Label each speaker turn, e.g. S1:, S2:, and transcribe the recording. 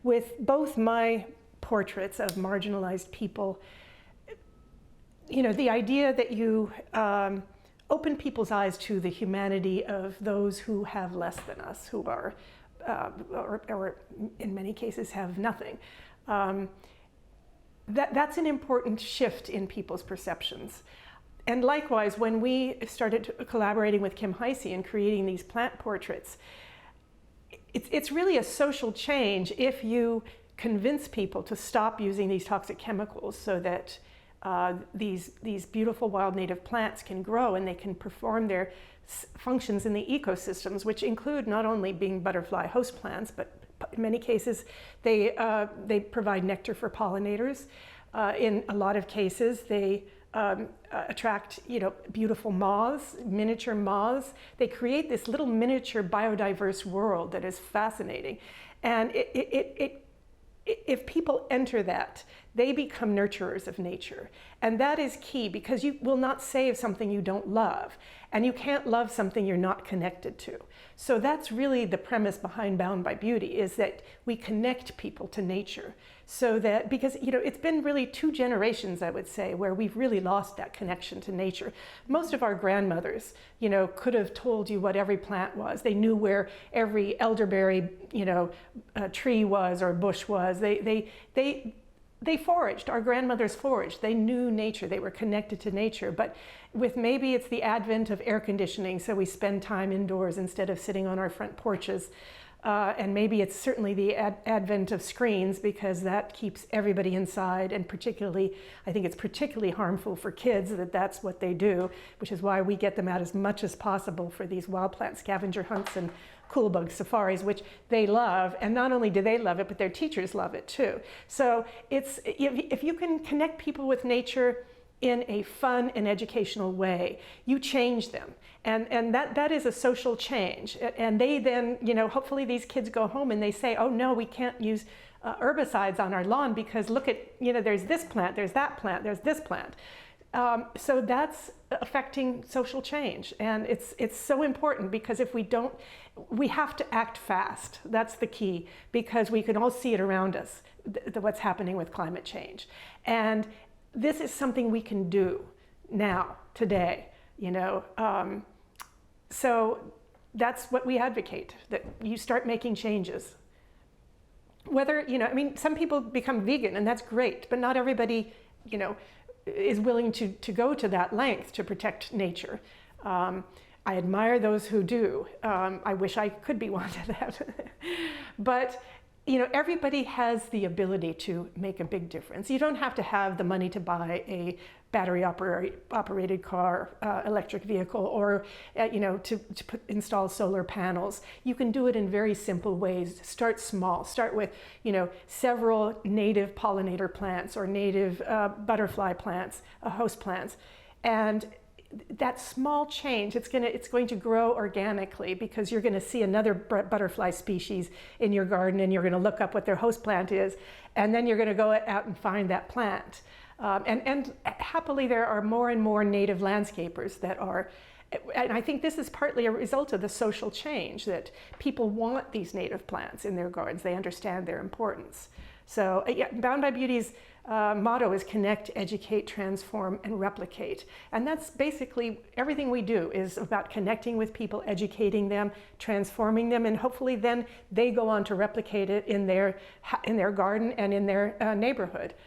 S1: With both my portraits of marginalized people, the idea that you open people's eyes to the humanity of those who have less than us, who are, or in many cases have nothing. That's an important shift in people's perceptions. And likewise, when we started collaborating with Kim Heisey and creating these plant portraits, it's really a social change if you convince people to stop using these toxic chemicals so that these beautiful wild native plants can grow and they can perform their functions in the ecosystems, which include not only being butterfly host plants, but in many cases they provide nectar for pollinators. In a lot of cases, they attract beautiful moths, miniature moths. They create this little miniature biodiverse world that is fascinating. And if people enter that, they become nurturers of nature. And that is key, because you will not save something you don't love. And you can't love something you're not connected to. So that's really the premise behind Bound by Beauty, is that we connect people to nature. So that, because it's been really 2 generations, I would say, where we've really lost that connection to nature. Most of our grandmothers, could have told you what every plant was. They knew where every elderberry, tree was or bush was. They foraged. Our grandmothers foraged. They knew nature. They were connected to nature. But with maybe it's the advent of air conditioning, so we spend time indoors instead of sitting on our front porches. And maybe it's certainly the advent of screens, because that keeps everybody inside, and I think it's particularly harmful for kids that that's what they do, which is why we get them out as much as possible for these wild plant scavenger hunts and cool bug safaris, which they love. And not only do they love it, but their teachers love it too. So if you can connect people with nature in a fun and educational way, you change them. And that is a social change. And they then, hopefully these kids go home and they say, oh no, we can't use herbicides on our lawn because look at, there's this plant, there's that plant, there's this plant. So that's affecting social change. And it's so important, because if we don't, we have to act fast. That's the key, because we can all see it around us, what's happening with climate change. And this is something we can do now, today, so that's what we advocate, that you start making changes. Whether, some people become vegan, and that's great, but not everybody, is willing to go to that length to protect nature. I admire those who do. I wish I could be one of that. But everybody has the ability to make a big difference. You don't have to have the money to buy a battery operated car, electric vehicle, or to install solar panels. You can do it in very simple ways. Start small. Start with several native pollinator plants or native butterfly plants, host plants, and that small change, it's going to grow organically, because you're going to see another butterfly species in your garden, and you're going to look up what their host plant is, and then you're going to go out and find that plant. And happily, there are more and more native landscapers that are, and I think this is partly a result of the social change, that people want these native plants in their gardens. They understand their importance. So Bound by Beauty's motto is connect, educate, transform, and replicate. And that's basically everything we do, is about connecting with people, educating them, transforming them, and hopefully then they go on to replicate it in their garden and in their neighborhood.